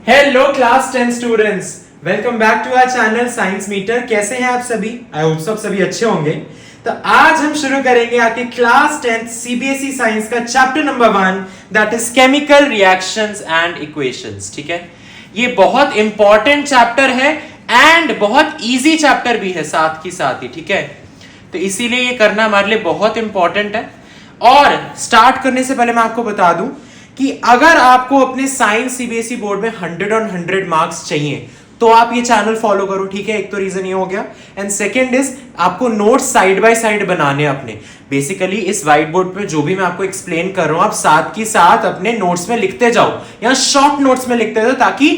Hello class 10 students, welcome back to our channel science meter. कैसे हैं आप सभी? आई होप सब सभी अच्छे होंगे। तो आज हम शुरू करेंगे आपके क्लास 10 सीबीएसई साइंस का chapter number 1 that is chemical reactions and equations. ठीक है, ये बहुत इंपॉर्टेंट चैप्टर है एंड बहुत इजी चैप्टर भी है साथ ही। ठीक है, तो इसीलिए ये करना हमारे लिए बहुत इंपॉर्टेंट है। और स्टार्ट करने से पहले मैं आपको बता दूं कि अगर आपको अपने साइंस सीबीएसई बोर्ड में 100 on 100 मार्क्स चाहिए तो आप ये चैनल फॉलो करो। ठीक है, एक तो रीजन ये हो गया एंड सेकंड इज आपको नोट्स साइड बाय साइड बनाने अपने। बेसिकली इस व्हाइट बोर्ड पे जो भी मैं आपको एक्सप्लेन कर रहा हूं आप साथ की साथ अपने नोट्स में लिखते जाओ या शॉर्ट नोट्स में लिखते जाओ, ताकि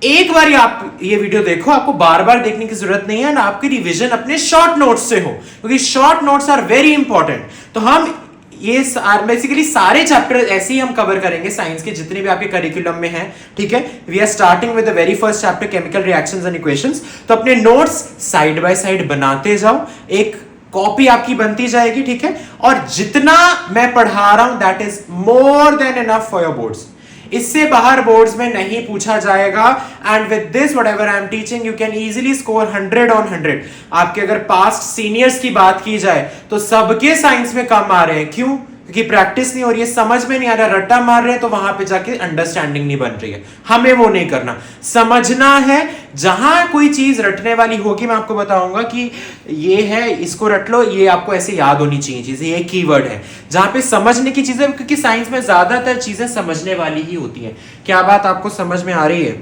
एक बार आप ये वीडियो देखो, आपको बार बार देखने की जरूरत नहीं है ना, आपकी रिवीजन अपने शॉर्ट नोट्स से हो, क्योंकि short notes are very important. तो हम ये बेसिकली सारे चैप्टर ऐसे ही हम कवर करेंगे साइंस के जितने भी आपके करिकुलम में हैं। ठीक है, we are starting with the very first chapter chemical reactions and equations. तो अपने नोट्स साइड बाय साइड बनाते जाओ, एक कॉपी आपकी बनती जाएगी। ठीक है, और जितना मैं पढ़ा रहा हूं that is more than enough for your boards. इससे बाहर बोर्ड्स में नहीं पूछा जाएगा and with this whatever I am teaching you can easily score 100 on 100। आपके अगर पास्ट सीनियर्स की बात की जाए तो सबके साइंस में कम आ रहे हैं। क्यों? क्योंकि प्रैक्टिस नहीं हो रही है, समझ में नहीं आ रहा, रट्टा मार रहे हैं, तो वहां पे जाके अंडरस्टैंडिंग नहीं बन रही है। हमें वो नहीं करना, समझना है। जहां कोई चीज रटने वाली होगी मैं आपको बताऊंगा कि ये है, इसको रट लो, ये आपको ऐसे याद होनी चाहिए चीजें, ये कीवर्ड है। जहां पे समझने की चीजें, क्योंकि साइंस में ज्यादातर चीजें समझने वाली ही होती हैं। क्या बात आपको समझ में आ रही है?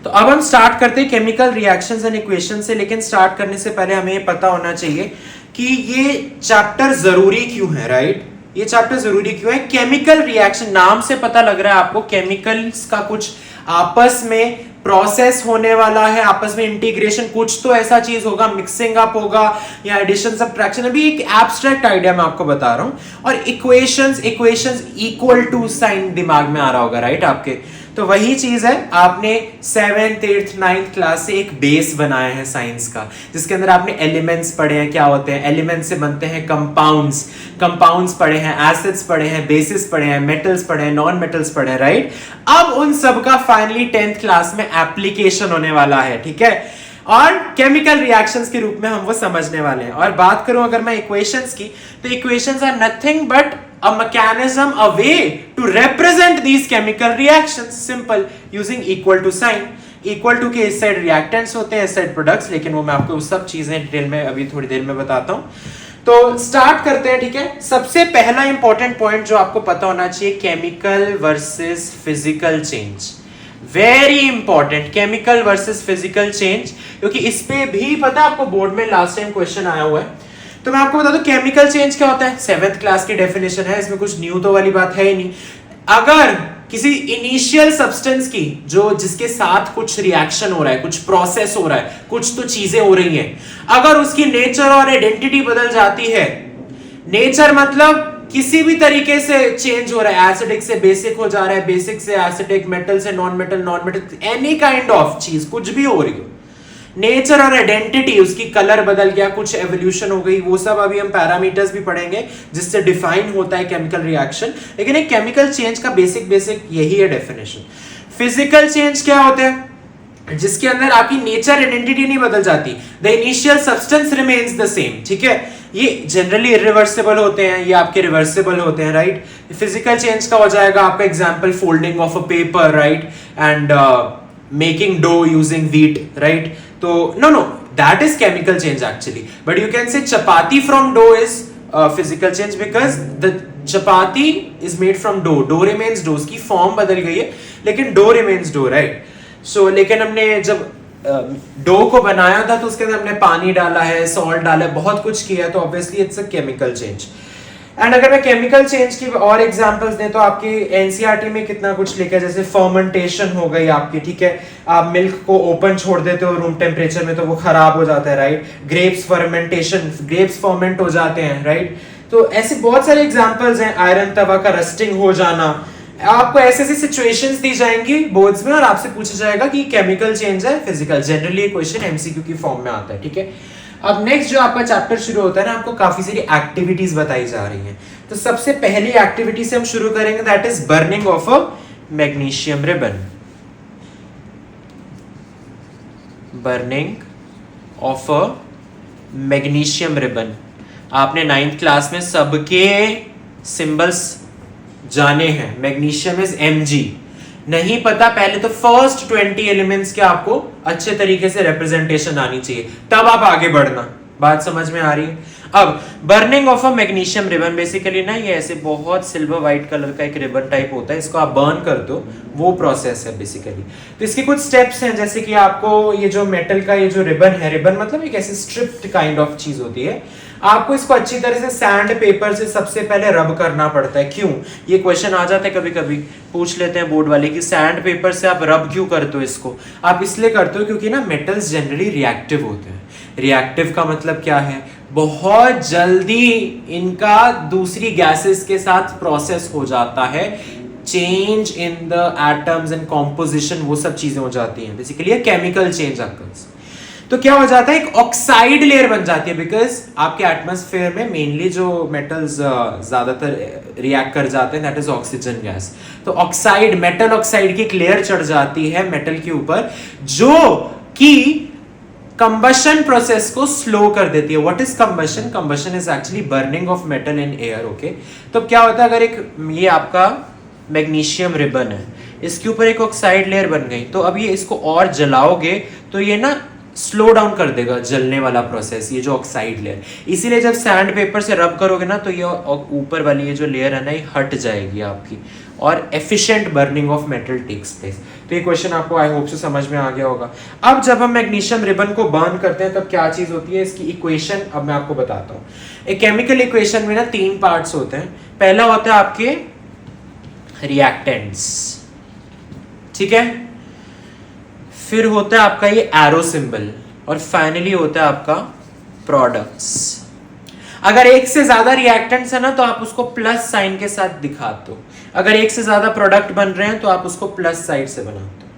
तो अब हम स्टार्ट करते हैं केमिकल रिएक्शंस एंड इक्वेशन से। लेकिन स्टार्ट करने से पहले हमें ये पता होना चाहिए कि ये चैप्टर जरूरी क्यों है, राइट? ये चैप्टर जरूरी क्यों है? केमिकल रिएक्शन, नाम से पता लग रहा है आपको केमिकल्स का कुछ आपस में प्रोसेस होने वाला है, आपस में इंटीग्रेशन, कुछ तो ऐसा चीज होगा, मिक्सिंग अप होगा या एडिशन सब्ट्रैक्शन। अभी एक एब्स्ट्रैक्ट आइडिया मैं आपको बता रहा हूं। और इक्वेशंस इक्वल टू साइन दिमाग में आ रहा होगा, राइट? आपके तो वही चीज है, आपने 7th 8th 9th क्लास से एक बेस बनाया है साइंस का, जिसके अंदर आपने एलिमेंट्स पढ़े हैं। क्या होते हैं एलिमेंट्स? से बनते हैं कंपाउंड्स पढ़े हैं, एसिड्स पढ़े हैं, बेसिस पढ़े हैं, मेटल्स पढ़े हैं, नॉन मेटल्स पढ़े हैं, राइट? अब उन सब का फाइनली 10th क्लास में एप्लीकेशन होने वाला है। ठीक है, और केमिकल रिएक्शंस के रूप में हम वो समझने वाले हैं। और बात करूं अगर मैं इक्वेशंस की, तो equations are nothing but a mechanism, a way to represent these chemical reactions, simple, using equal to sign। equal to के इस साइड रिएक्टेंट्स होते हैं, इस साइड प्रोडक्ट्स, लेकिन वो मैं आपको सब चीजें डिटेल में अभी थोड़ी देर में बताता हूं। तो स्टार्ट करते हैं। ठीक है, सबसे पहला इंपॉर्टेंट पॉइंट जो आपको पता होना चाहिए, chemical versus physical change. Very important, chemical versus physical change, क्योंकि इस पे भी पता आपको बोर्ड में लास्ट टाइम क्वेश्चन आया हुआ है। तो मैं आपको बता दूं केमिकल चेंज क्या होता है। 7th क्लास की डेफिनेशन है, इसमें कुछ न्यू तो वाली बात है ही नहीं। अगर किसी इनिशियल सब्सटेंस की जिसके साथ कुछ रिएक्शन हो रहा है, कुछ प्रोसेस हो रहा है, कुछ तो चीजें हो रही हैं, अगर उसकी नेचर और आइडेंटिटी बदल जाती है, नेचर मतलब किसी भी तरीके से चेंज हो रहा है, एसिडिक से बेसिक हो जा रहा है, बेसिक से एसिडिक, मेटल से non metal, any kind of चीज कुछ भी हो रही हो, नेचर और आइडेंटिटी, उसकी कलर बदल गया, कुछ एवोल्यूशन हो गई, वो सब अभी हम पैरामीटर्स भी पढ़ेंगे जिससे डिफाइन होता है केमिकल रिएक्शन। लेकिन एक केमिकल चेंज का बेसिक यही है डेफिनेशन। फिजिकल चेंज क्या होता है? जिसके अंदर आपकी नेचर आइडेंटिटी नहीं बदल जाती, the initial substance remains the same. ठीक है, ये जनरली इरिवर्सिबल होते हैं, ये आपके रिवर्सिबल होते हैं, राइट? फिजिकल चेंज का हो जाएगा आपका example folding of a paper, right? And making dough using wheat, right? तो no, that is chemical change actually, but you can say chapati from dough is physical change because the chapati is made from dough remains dough, उसकी form बदल गई है लेकिन dough remains dough, right? So लेकिन हमने जब dough को बनाया था तो उसके अंदर हमने पानी डाला है, सॉल्ट डाला है, बहुत कुछ किया, तो obviously it's a chemical change. And अगर मैं केमिकल चेंज की और एग्जांपल्स दें तो आपके एनसीईआरटी में कितना कुछ लिखा है, जैसे फर्मेंटेशन हो गई आपकी। ठीक है, आप मिल्क को ओपन छोड़ देते हो रूम टेम्परेचर में तो वो खराब हो जाता है, right? Grapes fermentation, grapes ferment हो जाते हैं, राइट? तो ऐसे बहुत सारे एग्जांपल्स हैं। आयरन तवा का रस्टिंग हो जाना, आपको ऐसे ऐसी सिचुएशंस दी जाएंगी बोर्ड्स में और आपसे पूछा जाएगा कि केमिकल चेंज है फिजिकल। जनरली क्वेश्चन एमसीक्यू की फॉर्म में आता है। ठीक है, अब नेक्स्ट जो आपका चैप्टर शुरू होता है ना, आपको काफी सारी एक्टिविटीज बताई जा रही हैं। तो सबसे पहली एक्टिविटी से हम शुरू करेंगे, that is burning of a magnesium ribbon. Burning of a magnesium ribbon. आपने 9th क्लास में सबके सिंबल्स जाने हैं। Magnesium is Mg। नहीं पता, पहले तो फर्स्ट 20 एलिमेंट्स के आपको अच्छे तरीके से रिप्रेजेंटेशन आनी चाहिए, तब आप आगे बढ़ना। बात समझ में आ रही है? अब burning of a magnesium ribbon, basically ना ये ऐसे बहुत सिल्वर व्हाइट कलर का एक रिबन टाइप होता है, इसको आप बर्न कर दो, वो प्रोसेस है बेसिकली। तो इसके कुछ स्टेप्स हैं, जैसे कि आपको ये जो मेटल का ये जो रिबन है, रिबन मतलब एक ऐसी स्ट्रिप्ड काइंड ऑफ चीज होती है, आपको इसको अच्छी तरह से सैंड पेपर से सबसे पहले रब करना पड़ता है। क्यों? ये क्वेश्चन आ जाता है कभी कभी, पूछ लेते हैं बोर्ड वाले कि सैंड पेपर से आप रब क्यों करते हो इसको? आप इसलिए करते हो क्योंकि ना मेटल्स जनरली रिएक्टिव होते हैं। रिएक्टिव का मतलब क्या है? बहुत जल्दी इनका दूसरी गैसेस के साथ प्रोसेस हो जाता है, change in the atoms and composition, वो सब चीजें हो जाती हैं। Basically chemical change occurs. तो क्या हो जाता है, एक ऑक्साइड लेयर बन जाती है, बिकॉज आपके एटमॉस्फेयर में मेनली जो मेटल्स ज्यादातर रिएक्ट कर जाते हैं, दैट इज ऑक्सीजन गैस। तो ऑक्साइड, मेटल ऑक्साइड की एक लेयर चढ़ जाती है मेटल के ऊपर, जो कि कंबशन प्रोसेस को स्लो कर देती है। What is combustion? Combustion is actually burning of metal in air. Okay, तो क्या होता है, अगर एक ये आपका मैग्नीशियम रिबन है, इसके ऊपर एक ऑक्साइड लेयर बन गई, तो अब ये इसको और जलाओगे तो ये ना स्लो डाउन कर देगा जलने वाला प्रोसेस, ये जो ऑक्साइड लेयर। इसीलिए जब सैंड पेपर से रब करोगे ना, तो ये ऊपर वाली ये जो लेयर है ना, ये हट जाएगी आपकी, और efficient burning of metal takes place. तो ये क्वेश्चन आपको आई होप से समझ में आ गया होगा। अब जब हम मैग्नीशियम रिबन को बर्न करते हैं, तब क्या चीज होती है, इसकी इक्वेशन अब मैं आपको बताता हूँ। एक केमिकल इक्वेशन में ना 3 पार्ट्स होते हैं। पहला होता है आपके रिएक्टेंट्स, ठीक है, फिर होता है आपका ये एरो सिंबल, और फाइनली होता है आपका प्रोडक्ट्स। अगर एक से ज्यादा रिएक्टेंट्स है ना, तो आप उसको प्लस साइन के साथ दिखाते हो। अगर एक से ज्यादा प्रोडक्ट बन रहे हैं, तो आप उसको प्लस साइड से बनाते हो।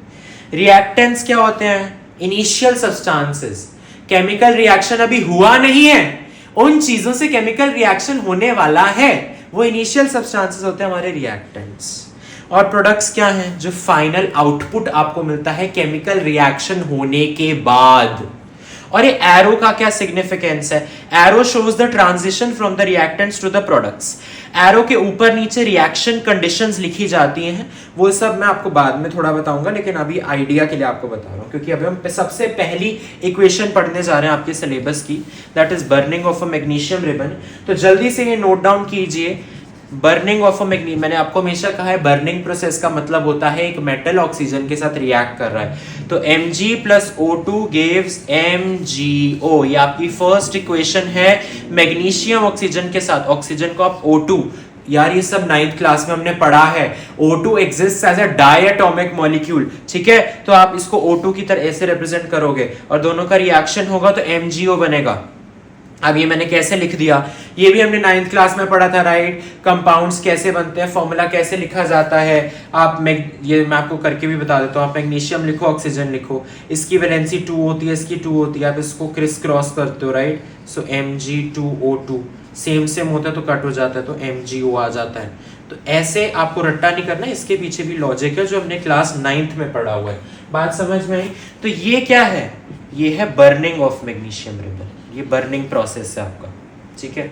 रिएक्टेंट्स क्या होते हैं? Initial substances. केमिकल रिएक्शन अभी हुआ नहीं है, उन चीजों से केमिकल रिएक्शन होने वाला है, वो इनिशियल सब्सटेंसेस होते हैं हमारे रिएक्टेंट्स। और प्रोडक्ट्स क्या हैं? जो फाइनल आउटपुट आपको मिलता है केमिकल रिएक्शन होने के बाद। और ये एरो का क्या सिग्निफिकेंस है? Arrow shows the transition from the reactants to the products. Arrow के ऊपर नीचे रिएक्शन कंडीशंस लिखी जाती हैं, वो सब मैं आपको बाद में थोड़ा बताऊंगा, लेकिन अभी आइडिया के लिए आपको बता रहा हूं, क्योंकि अभी हम सबसे पहली इक्वेशन पढ़ने जा रहे हैं आपके सिलेबस की, that is burning of a magnesium ribbon. तो जल्दी से ये नोट डाउन कीजिए। बर्निंग ऑफ अ मैग्नीशियम, मैंने आपको हमेशा कहा है बर्निंग प्रोसेस का मतलब होता है एक मेटल ऑक्सीजन के साथ रिएक्ट कर रहा है। तो Mg plus O2 gives MgO, ये आपकी फर्स्ट इक्वेशन है मैग्नीशियम ऑक्सीजन के साथ। ऑक्सीजन को आप O2, यार ये सब 9th क्लास में हमने पढ़ा है, O2 exists as a diatomic molecule, ठीक है। तो आप इसको O2 की तरह ऐसे रिप्रेजेंट करोगे, और दोनों का रिएक्शन होगा तो MgO बनेगा। अब ये मैंने कैसे लिख दिया, ये भी हमने 9th क्लास में पढ़ा था, राइट। कंपाउंड्स कैसे बनते हैं, फॉर्मूला कैसे लिखा जाता है, आप ये मैं आपको करके भी बता देता हूँ। आप मैग्नीशियम लिखो, ऑक्सीजन लिखो, इसकी वैलेंसी 2 होती है, इसकी 2 होती है, आप इसको क्रिस क्रॉस करते हो, राइट। सो Mg2O2 सेम होता है तो कट हो जाता है, तो MgO आ जाता है। तो ऐसे आपको रट्टा नहीं करना, इसके पीछे भी लॉजिक है जो हमने क्लास 9th में पढ़ा हुआ है। बात समझ में आई? तो ये क्या है? ये है बर्निंग ऑफ मैग्नीशियम रिबन, ये बर्निंग प्रोसेस है आपका, ठीक है।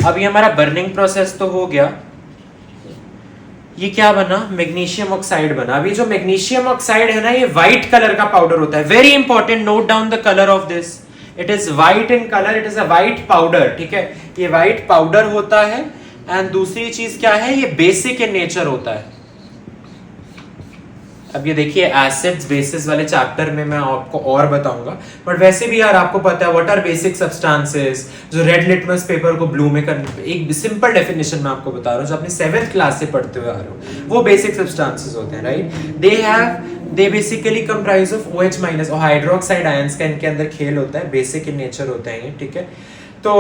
अब ये हमारा बर्निंग प्रोसेस तो हो गया। ये क्या बना? मैग्नीशियम ऑक्साइड बना। अभी जो मैग्नीशियम ऑक्साइड है ना, ये व्हाइट कलर का पाउडर होता है। Very important, note down the colour of this, it is white in colour, it is a white powder, ठीक है। ये व्हाइट पाउडर होता है। एंड दूसरी चीज क्या है, ये बेसिक इन नेचर होता है। अब ये देखिए एसिड्स बेसिस वाले चैप्टर में मैं आपको और बताऊंगा, बट वैसे भी यार आपको पता है व्हाट आर बेसिक सब्सटेंसेस, जो रेड लिटमस पेपर को ब्लू में करने, एक सिंपल डेफिनेशन मैं आपको बता रहा हूँ जो अपने 7th क्लास से पढ़ते हुए आ रहे हो, वो बेसिक सब्सटेंसेस होते हैं, right. They basically comprise of OH minus और हाइड्रोक्साइड आयंस का इनके अंदर खेल होता है, बेसिक इन नेचर होते हैं ये, ठीक है। तो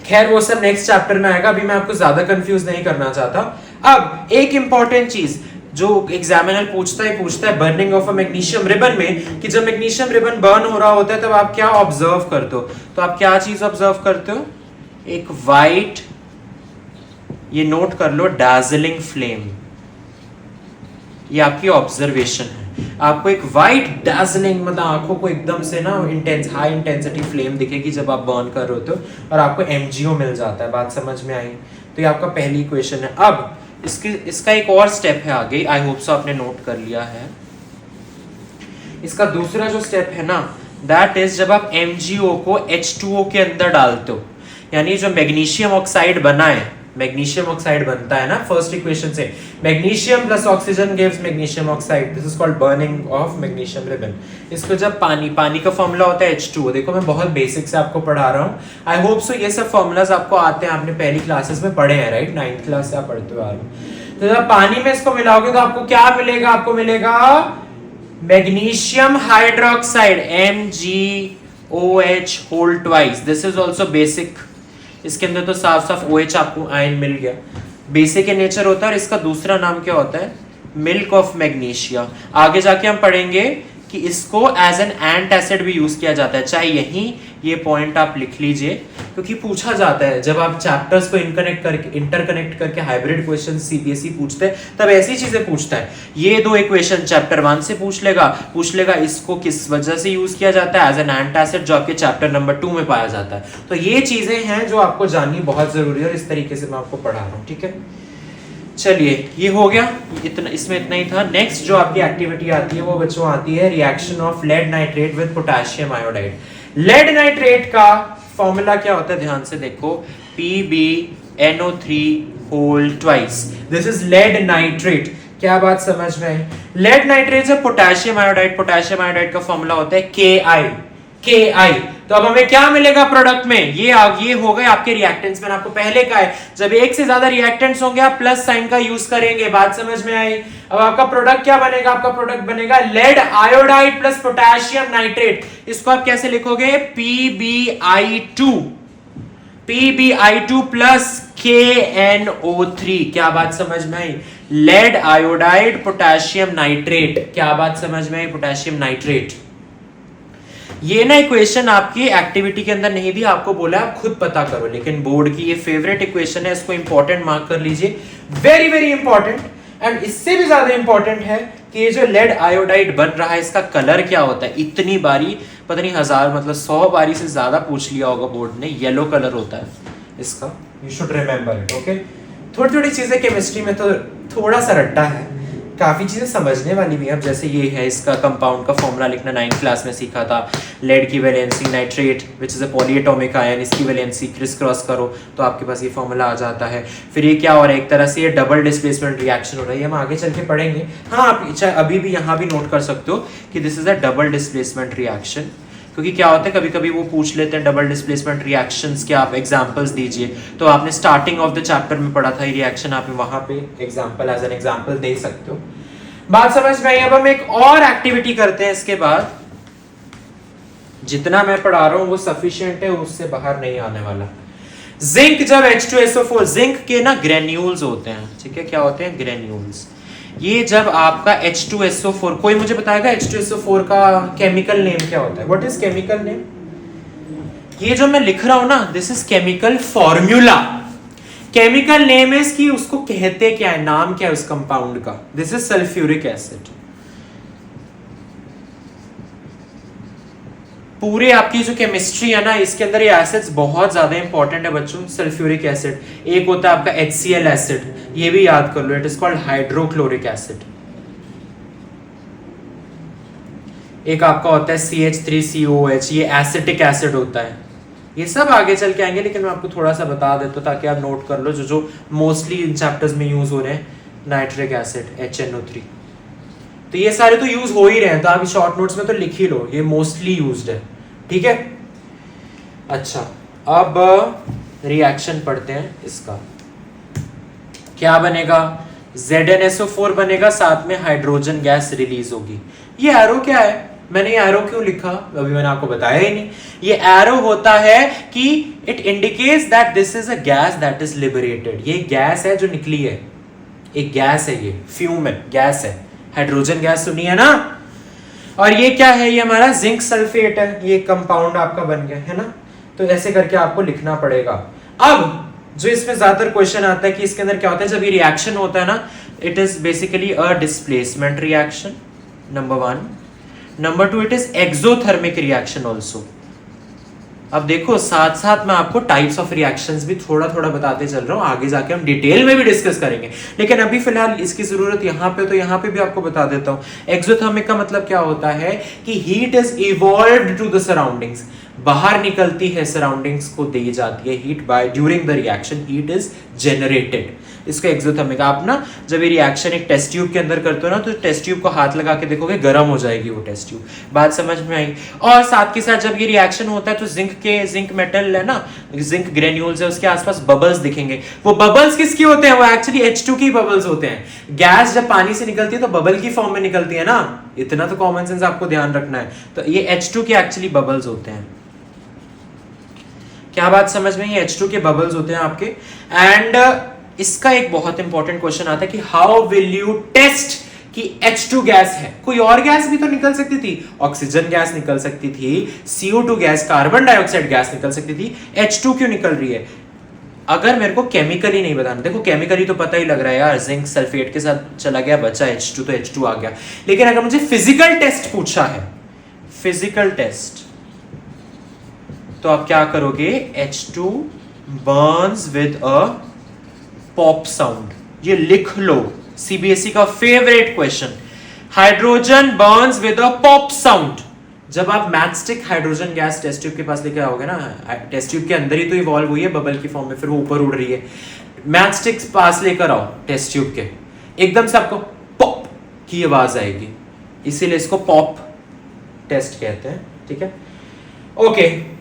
खैर वो सब नेक्स्ट चैप्टर में आएगा, अभी मैं आपको ज्यादा कंफ्यूज नहीं करना चाहता। अब एक इंपॉर्टेंट चीज जो एग्जामिनर पूछता है burning of a magnesium ribbon में, कि जब मैग्नीशियम रिबन बर्न हो रहा होता है तब आप क्या ऑब्जर्व करते हो? तो आप क्या चीज ऑब्जर्व करते हो? एक वाइट, ये नोट कर लो, डार्जिलिंग फ्लेम, ये आपकी ऑब्जर्वेशन है। आपको एक वाइट डार्जलिंग मतलब आंखों को एकदम से ना इंटेंस हाई इंटेंसिटी फ्लेम दिखेगी जब आप बर्न कर रहे होते हो, और आपको MgO मिल जाता है। बात समझ में आई? तो ये आपका पहली इक्वेशन है। अब इसका एक और स्टेप है आगे, आई होप सो आपने नोट कर लिया है। इसका दूसरा जो स्टेप है ना, दैट इज जब आप MgO को H2O के अंदर डालते हो, यानी जो मैग्नीशियम ऑक्साइड बना है, मैग्नीशियम ऑक्साइड बनता है ना फर्स्ट इक्वेशन से, magnesium plus oxygen gives magnesium oxide, this is called burning of magnesium ribbon. इसको जब पानी का फॉर्मूला होता है H2O। देखो मैं बहुत बेसिक से आपको पढ़ा रहा हूँ, आई होप सो ये सब फॉर्मूलाज आपको आते हैं, आपने पहली क्लासेस में पढ़े हैं, राइट? 9th क्लास से आप पढ़ते हुए आ रहे हो। तो जब पानी में इसको मिलाओगे तो आपको क्या मिलेगा? आपको मिलेगा magnesium hydroxide MgOH whole twice. This is also basic. इसके अंदर तो साफ साफ OH आपको आयन मिल गया, बेसिक इन नेचर होता है। और इसका दूसरा नाम क्या होता है? Milk of magnesia. आगे जाके हम पढ़ेंगे कि इसको एज एन एंट एसिड भी यूज किया जाता है। चाहे यही ये पॉइंट आप लिख लीजिए, क्योंकि पूछा जाता है जब आप चैप्टर्स को इंटरकनेक्ट करके हाइब्रिड क्वेश्चन CBSE पूछते हैं, तब ऐसी चीजें पूछता है। ये दो इक्वेशन चैप्टर 1 से पूछ लेगा इसको किस वजह से यूज किया जाता है एज एन एंट एसिड, जो आपके चैप्टर नंबर 2 में पाया जाता है। तो ये चीजें हैं जो आपको जाननी बहुत जरूरी है, और इस तरीके से मैं आपको पढ़ा रहा हूँ, ठीक है? चलिए ये हो गया, इसमें इतना ही था। नेक्स्ट जो आपकी एक्टिविटी आती है वो बच्चों आती है reaction of lead nitrate with potassium iodide. Lead nitrate का फॉर्मूला क्या होता है? ध्यान से देखो, PbNO3 whole twice. This is lead nitrate. क्या बात समझ में आई? लेड नाइट्रेट से पोटेशियम आयोडाइड का फॉर्मूला होता है Ki। तो अब हमें क्या मिलेगा प्रोडक्ट में? ये हो गए आपके रिएक्टेंट्स। मैंने आपको पहले कहा है जब एक से ज्यादा रिएक्टेंट्स होंगे आप प्लस साइन का यूज करेंगे। बात समझ में आई? अब आपका प्रोडक्ट क्या बनेगा? आपका प्रोडक्ट बनेगा lead iodide plus potassium nitrate. इसको आप कैसे लिखोगे? PbI2 plus KNO3। क्या बात समझ में आई? Lead iodide potassium nitrate. क्या बात समझ में आई? Potassium nitrate. ये ना इक्वेशन आपकी एक्टिविटी के अंदर नहीं दी, आपको बोला आप खुद पता करो, लेकिन बोर्ड की ये फेवरेट इक्वेशन है, इसको इंपॉर्टेंट मार्क कर लीजिए, वेरी वेरी इंपॉर्टेंट। एंड इससे भी ज्यादा इंपॉर्टेंट है कि ये जो लेड आयोडाइड बन रहा है इसका कलर क्या होता है। इतनी बारी, पता नहीं 1000 मतलब 100 बारी से ज्यादा पूछ लिया होगा बोर्ड ने, येलो कलर होता है इसका, you should remember it, okay? थोड़ी थोड़ी चीजें केमिस्ट्री में तो थोड़ा सा रट्टा है, काफी चीजें समझने वाली भी है। अब जैसे ये है, इसका कंपाउंड का फॉर्मूला लिखना 9th क्लास में सीखा था। लेड की valency nitrate which is a polyatomic ion, इसकी वैलेंसी क्रिस क्रॉस करो तो आपके पास ये फॉर्मूला आ जाता है। फिर ये क्या हो रहा है? एक तरह से ये डबल डिस्प्लेसमेंट रिएक्शन हो रहा है, हम आगे चल के पढ़ेंगे। हाँ, आप अभी भी यहाँ भी नोट कर सकते हो कि this is a double displacement reaction, क्योंकि क्या होता है कभी कभी वो पूछ लेते हैं डबल डिस्प्लेसमेंट रिएक्शंस के आप एग्जांपल्स दीजिए। तो आपने स्टार्टिंग ऑफ द चैप्टर में पढ़ा था ये रिएक्शन, आप वहां पे एग्जांपल एज एन एग्जांपल दे सकते हो। बात समझ में आई? अब हम एक और एक्टिविटी करते हैं इसके बाद। जितना मैं पढ़ा रहा हूं वो सफिशिएंट है, उससे बाहर नहीं आने वाला। जिंक जब H2SO4, जिंक के ना ग्रेन्यूल्स होते हैं, ठीक है? क्या होते हैं? ग्रेन्यूल्स। ये जब आपका H2SO4, कोई मुझे बताएगा H2SO4 का केमिकल नेम क्या होता है? What is chemical name? ये जो मैं लिख रहा हूं ना, this is chemical formula. Chemical name is कि उसको कहते क्या है, नाम क्या है उस कंपाउंड का। This is sulphuric acid. पूरे आपकी जो केमिस्ट्री है ना, इसके अंदर ये एसिड्स बहुत ज्यादा इंपॉर्टेंट है बच्चों। सल्फ्यूरिक एसिड, एक होता है आपका HCl एसिड, ये भी याद कर लो, it is called hydrochloric acid. एक आपका होता है CH3COOH, ये एसिटिक एसिड होता है। ये सब आगे चल के आएंगे, लेकिन मैं आपको थोड़ा सा बता देता हूं ताकि आप नोट कर लो जो मोस्टली इन चैप्टर्स में यूज हो रहे हैं। नाइट्रिक एसिड HNO3, तो ये सारे तो यूज हो ही रहे हैं, तो आप शॉर्ट नोट्स में तो लिख ही लो, ये मोस्टली यूज्ड है, ठीक है? अच्छा, अब रिएक्शन पढ़ते हैं इसका। क्या बनेगा? ZnSO4 बनेगा, साथ में हाइड्रोजन गैस रिलीज होगी। ये एरो क्या है? मैंने ये एरो क्यों लिखा अभी मैंने आपको बताया ही नहीं। ये एरो होता है कि it indicates that this is a gas that is liberated. ये गैस है जो निकली है, एक गैस है, ये फ्यूम है, गैस है, हाइड्रोजन गैस सुनी है ना। और ये क्या है? ये हमारा जिंक सल्फेट है, ये कंपाउंड आपका बन गया है ना। तो ऐसे करके आपको लिखना पड़ेगा। अब जो इसमें ज्यादातर क्वेश्चन आता है कि इसके अंदर क्या होता है जब ये रिएक्शन होता है ना, it is basically a displacement reaction. Number 1. Number 2, it is exothermic reaction also. अब देखो साथ साथ मैं आपको टाइप्स ऑफ रिएक्शंस भी थोड़ा थोड़ा बताते चल रहा हूँ, आगे जाके हम डिटेल में भी डिस्कस करेंगे, लेकिन अभी फिलहाल इसकी जरूरत यहाँ पे, तो यहाँ पे भी आपको बता देता हूँ. एक्सोथर्मिक का मतलब क्या होता है कि heat is evolved to the surroundings, बाहर निकलती है, सराउंडिंग्स को दी जाती है heat by during the reaction, heat is generated. इसका एक्सोथर्मिक. आप ना जब ये रिएक्शन एक टेस्ट ट्यूब के अंदर करते हो ना, तो टेस्ट ट्यूब को हाथ लगा के देखोगे गर्म हो जाएगी वो टेस्ट ट्यूब. बात समझ में आई? और साथ के साथ जब ये रिएक्शन होता है तो जिंक मेटल है ना, जिंक ग्रेन्यूल्स है, उसके आसपास बबल्स दिखेंगे. वो बबल्स किसके होते हैं? वो एक्चुअली H2 की बबल्स होते हैं. गैस जब पानी से निकलती है तो बबल की फॉर्म में निकलती है ना, इतना तो कॉमन सेंस आपको ध्यान रखना है. तो ये H2 के एक्चुअली बबल्स होते हैं. क्या बात समझ में? ये H2 के बबल्स होते हैं आपके. एंड इसका एक बहुत इंपॉर्टेंट क्वेश्चन आता है कि हाउ विल यू टेस्ट कि H2 गैस है. कोई और गैस भी तो निकल सकती थी, ऑक्सीजन गैस निकल सकती थी, CO2 gas, carbon dioxide gas निकल सकती थी, H2 क्यों निकल रही है? अगर मेरे को केमिकली नहीं बताना, देखो केमिकली तो पता ही लग रहा है यार, जिंक सल्फेट के साथ चला गया, बचा H2 तो H2 आ गया. लेकिन अगर मुझे फिजिकल टेस्ट पूछा है, फिजिकल टेस्ट, तो आप क्या करोगे? H2 burns with a pop sound. ये लिख लो, सीबीएसई का favourite question. Hydrogen burns with a pop sound. जब आप matchstick hydrogen gas test tube के पास लेके आओगे ना, टेस्ट ट्यूब के अंदर ही तो इवॉल्व हुई है बबल की फॉर्म में, फिर वो ऊपर उड़ रही है. मैचस्टिक पास लेकर आओ टेस्ट ट्यूब के, एकदम से आपको पॉप की आवाज आएगी, इसीलिए इसको पॉप टेस्ट कहते हैं. ठीक है, ओके.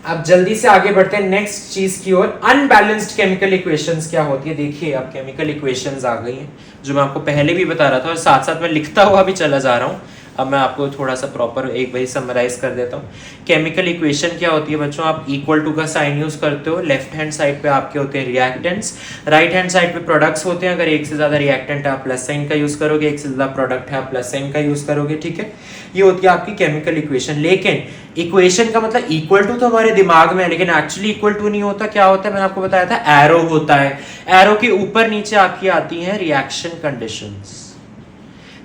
अब जल्दी से आगे बढ़ते हैं नेक्स्ट चीज की ओर. अनबैलेंस्ड केमिकल इक्वेशंस क्या होती है? देखिए अब केमिकल इक्वेशंस आ गई हैं, जो मैं आपको पहले भी बता रहा था और साथ साथ मैं लिखता हुआ भी चला जा रहा हूँ. अब मैं आपको थोड़ा सा प्रॉपर एक बार समराइज कर देता हूँ. केमिकल इक्वेशन क्या होती है बच्चों? आप इक्वल टू का साइन यूज करते हो. लेफ्ट हैंड साइड पे आपके होते हैं रिएक्टेंट्स, राइट हैंड साइड पे प्रोडक्ट्स होते हैं. अगर एक से ज्यादा रिएक्टेंट है आप प्लस साइन का यूज करोगे, एक से ज्यादा प्रोडक्ट है आप प्लस साइन का यूज करोगे. ठीक है, ये होती है आपकी केमिकल इक्वेशन. लेकिन इक्वेशन का मतलब इक्वल टू तो हमारे दिमाग में है, लेकिन एक्चुअली इक्वल टू नहीं होता. क्या होता है? मैंने आपको बताया था एरो होता है. एरो के ऊपर नीचे आपकी आती है रिएक्शन कंडीशंस.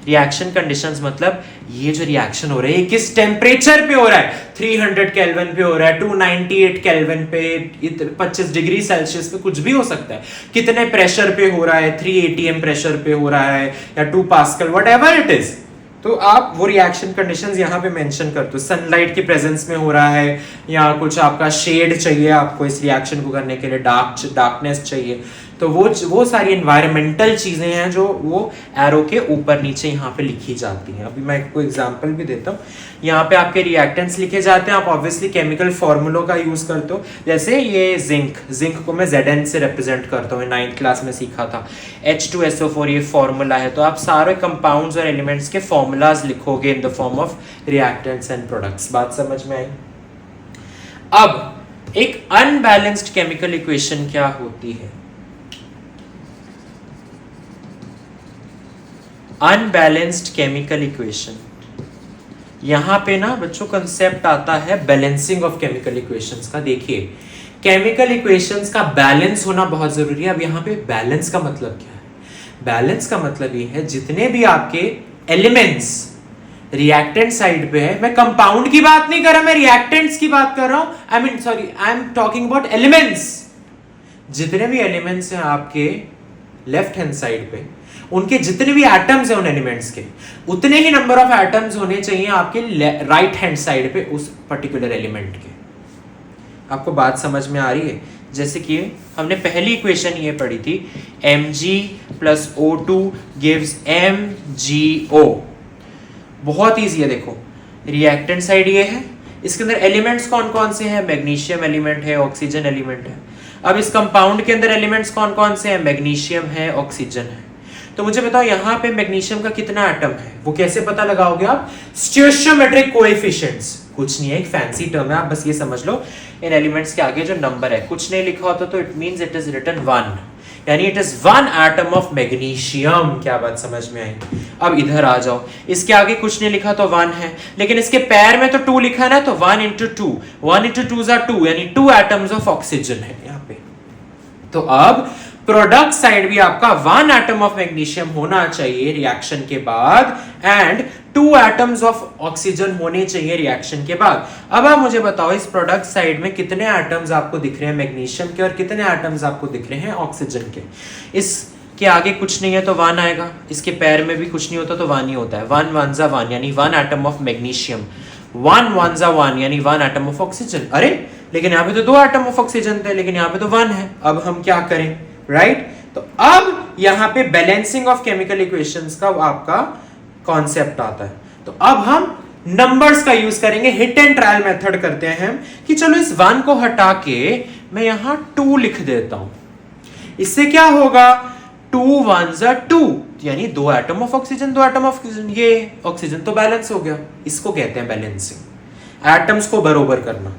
रिएक्शन कंडीशंस मतलब ये जो रिएक्शन हो रहा है ये किस टेम्परेचर पे हो रहा है? 300 केल्विन पे हो रहा है, 298 केल्विन पे, 25 डिग्री सेल्सियस पे, कुछ भी हो सकता है. कितने प्रेशर पे हो रहा है? 3 atm प्रेशर पे हो रहा है या 2 पास्कल, व्हाटएवर इट इज. तो आप वो रिएक्शन कंडीशंस यहाँ पे मेंशन करते हो. सनलाइट की प्रेजेंस में हो रहा है, या कुछ आपका शेड चाहिए आपको इस रिएक्शन को करने के लिए, डार्कनेस चाहिए, तो वो सारी एनवायरमेंटल चीजें हैं जो वो एरो के ऊपर नीचे यहाँ पे लिखी जाती हैं. अभी मैं आपको एग्जांपल भी देता हूँ. यहाँ पे आपके रिएक्टेंट्स लिखे जाते हैं, आप ऑब्वियसली केमिकल फॉर्मूलों का यूज करते हो. जैसे ये जिंक को मैं Zn से रिप्रेजेंट करता हूँ, 9th क्लास में सीखा था. H2SO4 ये फॉर्मूला है. तो आप सारे कंपाउंड्स और एलिमेंट्स के फॉर्मूलाज लिखोगे in the form of reactants and products. बात समझ में आई? अब एक अनबैलेंस्ड केमिकल इक्वेशन क्या होती है? अनबैलेंस्ड केमिकल इक्वेशन, यहां पे ना बच्चों कंसेप्ट आता है बैलेंसिंग ऑफ केमिकल इक्वेशंस का. देखिए केमिकल इक्वेशंस का बैलेंस होना बहुत जरूरी है. अब यहाँ पे बैलेंस का मतलब क्या है? बैलेंस का मतलब ये है जितने भी आपके एलिमेंट्स रिएक्टेंट साइड पे है, मैं कंपाउंड की बात नहीं कर रहा, मैं रिएक्टेंट्स की बात कर रहा हूं. I am talking about elements. जितने भी एलिमेंट्स हैं आपके लेफ्ट हैंड साइड पे, उनके जितने भी एटम्स हैं उन एलिमेंट्स के, उतने ही नंबर ऑफ एटम्स होने चाहिए आपके राइट हैंड साइड पे उस पर्टिकुलर एलिमेंट के. आपको बात समझ में आ रही है? जैसे कि हमने पहली इक्वेशन ये पढ़ी थी, Mg + O2 gives MgO. बहुत ईजी है. देखो रिएक्टेंट साइड ये है, इसके अंदर एलिमेंट्स कौन कौन से हैं? मैग्नीशियम एलिमेंट है, ऑक्सीजन एलिमेंट है. अब इस कंपाउंड के अंदर एलिमेंट्स कौन कौन से हैं? मैग्नीशियम है, ऑक्सीजन है. तो मुझे बताओ यहाँ पे मैग्नीशियम का कितना एटम है? वो कैसे पता लगाओगे आप? स्टोइचियोमेट्रिक कोएफिशिएंट्स. कुछ नहीं है, एक फैंसी टर्म है, आप बस ये समझ लो इन एलिमेंट्स के आगे जो नंबर है, कुछ नहीं लिखा होता तो it means it is written 1, यानी it is 1 atom of magnesium. क्या बात समझ में आई? अब इधर आ जाओ, इसके आगे कुछ नहीं लिखा तो 1 है, लेकिन इसके पैर में तो 2 लिखा है ना, तो 1 × 2, 1 × 2 = 2, यानी 2 एटम्स ऑफ ऑक्सीजन है यहाँ पे. तो अब प्रोडक्ट साइड भी आपका 1 एटम ऑफ मैग्नीशियम होना चाहिए रिएक्शन के बाद एंड 2 एटम्स ऑफ ऑक्सीजन होने चाहिए रिएक्शन के बाद। अब आप मुझे बताओ इस प्रोडक्ट साइड में कितने एटम्स आपको दिख रहे हैं मैग्नीशियम के और कितने एटम्स आपको दिख रहे हैं ऑक्सीजन के। इसके आगे कुछ नहीं है तो 1 आएगा, इसके पैर में भी कुछ नहीं होता तो 1 ही होता है। 1 1 जा 1 यानी 1 एटम ऑफ मैग्नीशियम, 1 1 जा 1 यानी 1 एटम ऑफ ऑक्सीजन। अरे लेकिन यहाँ पे तो 2 एटम ऑफ ऑक्सीजन थे, लेकिन यहाँ पे तो 1 है। अब हम क्या करें, राइट? तो अब यहाँ पे बैलेंसिंग ऑफ केमिकल इक्वेशंस का आपका कॉन्सेप्ट आता है। तो अब हम नंबर्स का यूज करेंगे, हिट एंड ट्रायल मेथड करते हैं कि चलो इस 1 को हटा के मैं यहां 2 लिख देता हूं। इससे क्या होगा, 2 1 जा 2 यानी 2 atom of oxygen 2 atom of oxygen, ये ऑक्सीजन तो बैलेंस हो गया। इसको कहते हैं बैलेंसिंग, एटम्स को बरोबर करना।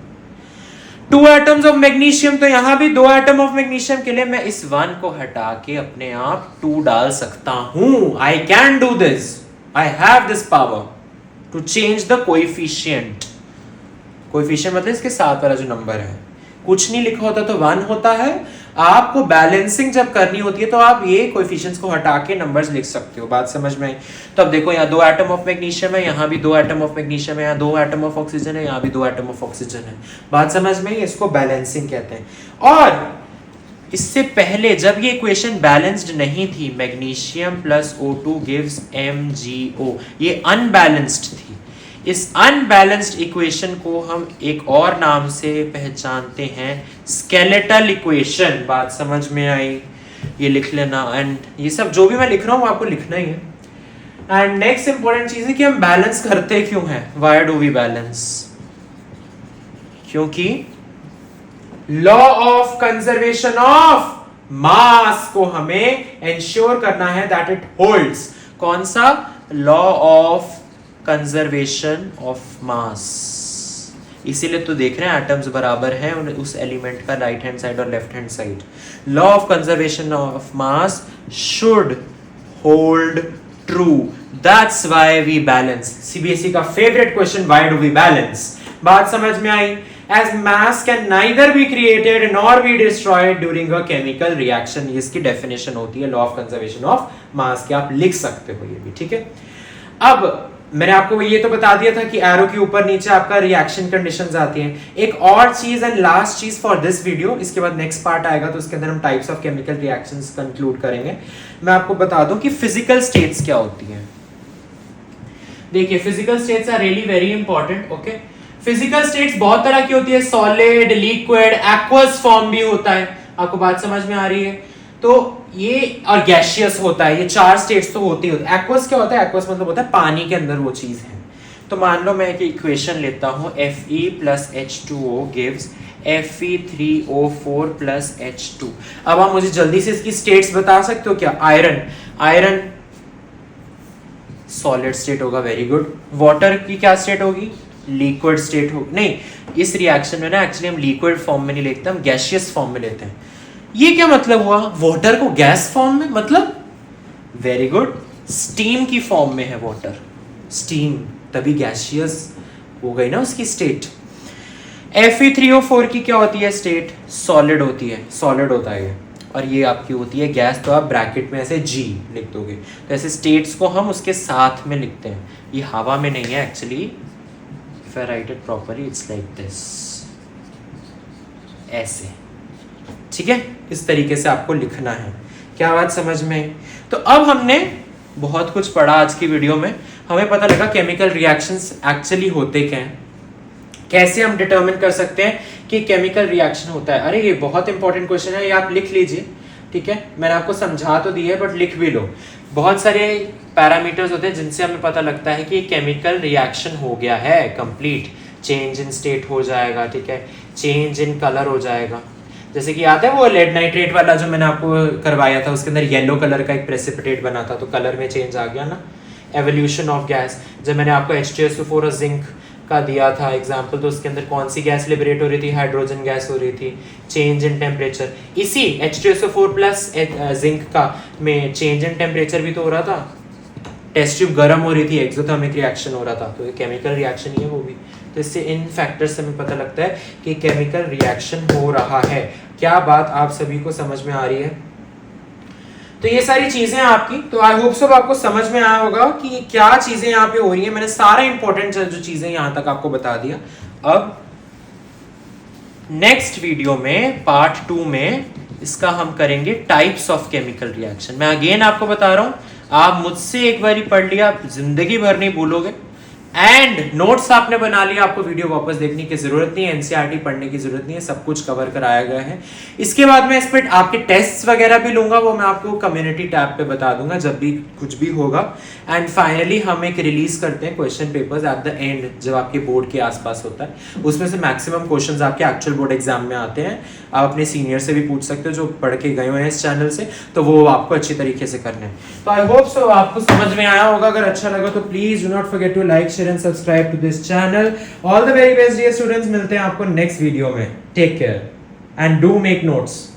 2 एटम्स ऑफ मैग्नीशियम, तो यहां भी 2 एटम ऑफ मैग्नीशियम के लिए मैं इस 1 को हटा के अपने आप 2 डाल सकता हूं। I can do this, I have this power to change the coefficient. Coefficient मतलब इसके साथ वाला जो नंबर है, कुछ नहीं लिखा होता तो 1 होता है। आपको बैलेंसिंग जब करनी होती है तो आप ये कोएफिशिएंट्स को हटा के नंबर्स लिख सकते हो। बात समझ में आई? तो अब देखो यहाँ 2 एटम ऑफ मैग्नीशियम है, यहाँ भी 2 एटम ऑफ मैग्नीशियम है, यहाँ 2 एटम ऑफ ऑक्सीजन है, यहाँ भी 2 एटम ऑफ ऑक्सीजन है। बात समझ में आई? इसको बैलेंसिंग कहते हैं। और इससे पहले जब ये इक्वेशन बैलेंस्ड नहीं थी, magnesium plus O2 gives MgO, ये अनबैलेंस्ड थी। इस अनबैलेंस्ड इक्वेशन को हम एक और नाम से पहचानते हैं, स्केलेटल इक्वेशन। बात समझ में आई? ये लिख लेना। एंड ये सब जो भी मैं लिख रहा हूं आपको लिखना ही है। एंड नेक्स्ट इंपॉर्टेंट चीज है कि हम बैलेंस करते क्यों हैं, व्हाई डू वी बैलेंस? क्योंकि लॉ ऑफ कंजर्वेशन ऑफ मास को हमें इंश्योर करना है दैट इट होल्ड्स। कौन सा? लॉ ऑफ कंजर्वेशन ऑफ मास। इसीलिए तो देख रहे हैं एटम्स बराबर हैं उस एलिमेंट का राइट हैंड साइड और left hand side. Law of conservation of mass should hold true, that's why we balance. CBSE का favourite question, why do we balance? बात समझ में आई? As mass can neither be created nor be destroyed during a chemical reaction, ये इसकी definition होती है law of conservation of मास की। आप लिख सकते हो ये भी, ठीक है। अब मैंने आपको ये तो बता दिया था कि एरो के ऊपर नीचे आपका रिएक्शन कंडीशंस आती हैं। एक और चीज एंड लास्ट चीज फॉर दिस वीडियो, इसके बाद नेक्स्ट पार्ट आएगा तो उसके अंदर हम types of chemical reactions conclude करेंगे। मैं आपको बता दूं कि फिजिकल स्टेट्स क्या होती हैं। देखिए physical states are really very important. Okay, physical states बहुत तरह की होती है, सॉलिड, लिक्विड, एक्वस फॉर्म भी होता है। आपको बात समझ में आ रही है? तो ये और गैसियस होता है, ये 4 स्टेट्स तो होती होती है। एक्वस क्या होता है? एक्वस मतलब होता है पानी के अंदर वो चीज है। तो मान लो मैं एक इक्वेशन लेता हूं, Fe plus H2O gives Fe3O4 plus H2। अब आप मुझे जल्दी से इसकी स्टेट्स बता सकते हो क्या? आयरन सॉलिड स्टेट होगा, वेरी गुड। वाटर की क्या स्टेट होगी? लिक्विड स्टेट हो, नहीं इस रिएक्शन में ना एक्चुअली हम लिक्विड फॉर्म में नहीं लेते, हम गैसियस फॉर्म में लेते हैं। ये क्या मतलब हुआ? वाटर को गैस फॉर्म में, मतलब वेरी गुड, स्टीम की फॉर्म में है वाटर, स्टीम, तभी गैसियस हो गई ना उसकी स्टेट। Fe3O4 की क्या होती है स्टेट? सॉलिड होती है, सॉलिड होता है ये, और ये आपकी होती है गैस। तो आप ब्रैकेट में ऐसे G लिख दोगे। तो ऐसे स्टेट्स को हम उसके साथ में लिखते हैं। ये हवा में नहीं है actually, if I write it properly it's like this, ऐसे, ठीक है? इस तरीके से आपको लिखना है। क्या बात समझ में आई? तो अब हमने बहुत कुछ पढ़ा आज की वीडियो में। हमें पता लगा केमिकल रिएक्शंस एक्चुअली होते क्या हैं, कैसे हम डिटरमिन कर सकते हैं कि केमिकल रिएक्शन होता है। अरे ये बहुत इंपॉर्टेंट क्वेश्चन है, ये आप लिख लीजिए, ठीक है? मैंने आपको समझा तो दिया है बट लिख भी लो। बहुत सारे पैरामीटर्स होते हैं जिनसे हमें पता लगता है कि केमिकल रिएक्शन हो गया है कंप्लीट। चेंज इन स्टेट हो जाएगा, ठीक है? चेंज इन कलर हो जाएगा। जैसे कि याद है वो लेड नाइट्रेट वाला जो मैंने आपको करवाया था, उसके अंदर येलो कलर का एक प्रेसिपिटेट बना था, तो कलर में चेंज आ गया ना। एवोल्यूशन ऑफ गैस, जब मैंने आपको H2SO4 और जिंक का दिया था एग्जाम्पल, तो उसके अंदर कौन सी गैस लिबरेट हो रही थी? हाइड्रोजन गैस हो रही थी। चेंज इन टेम्परेचर, इसी H2SO4 प्लस जिंक का में चेंज इन टेम्परेचर भी तो हो रहा था, टेस्ट ट्यूब गर्म हो रही थी, एक्सोथर्मिक रिएक्शन हो रहा था, तो ये केमिकल रिएक्शन ही है वो भी। तो इससे इन फैक्टर्स से हमें पता लगता है कि केमिकल रिएक्शन हो रहा है। क्या बात आप सभी को समझ में आ रही है? तो ये सारी चीजें हैं आपकी, तो आई होप सब आपको समझ में आया होगा कि क्या चीजें यहाँ पे हो रही है। मैंने सारा इंपॉर्टेंट जो चीजें यहाँ तक आपको बता दिया। अब नेक्स्ट वीडियो में पार्ट 2 में इसका हम करेंगे टाइप्स ऑफ केमिकल रिएक्शन। मैं अगेन आपको बता रहा हूं, आप मुझसे एक बारी पढ़ लिया आप जिंदगी भर नहीं भूलोगे। एंड नोट्स आपने बना लिया, आपको वीडियो वापस देखने की जरूरत नहीं है, एनसीईआरटी पढ़ने की जरूरत नहीं है, सब कुछ कवर कराया गया है। इसके बाद मैं इस पे आपके टेस्ट्स वगैरह भी लूंगा, वो मैं आपको कम्युनिटी टैब पे बता दूंगा जब भी कुछ भी होगा। एंड फाइनली हम एक रिलीज करते हैं question papers at the end, जब आपके बोर्ड के आसपास होता है। उसमें से मैक्सिमम क्वेश्चंस आपके एक्चुअल बोर्ड एग्जाम में आते हैं। आप अपने सीनियर से भी पूछ सकते हो जो पढ़ के गए हुए हैं इस चैनल से, तो वो आपको अच्छी तरीके से करने हैं। तो आई होप सो आपको समझ में आया होगा। अगर अच्छा लगा तो please do not forget to like, share and subscribe to this channel. All the very best dear students, मिलते हैं आपको नेक्स्ट वीडियो में। Take care and do make notes.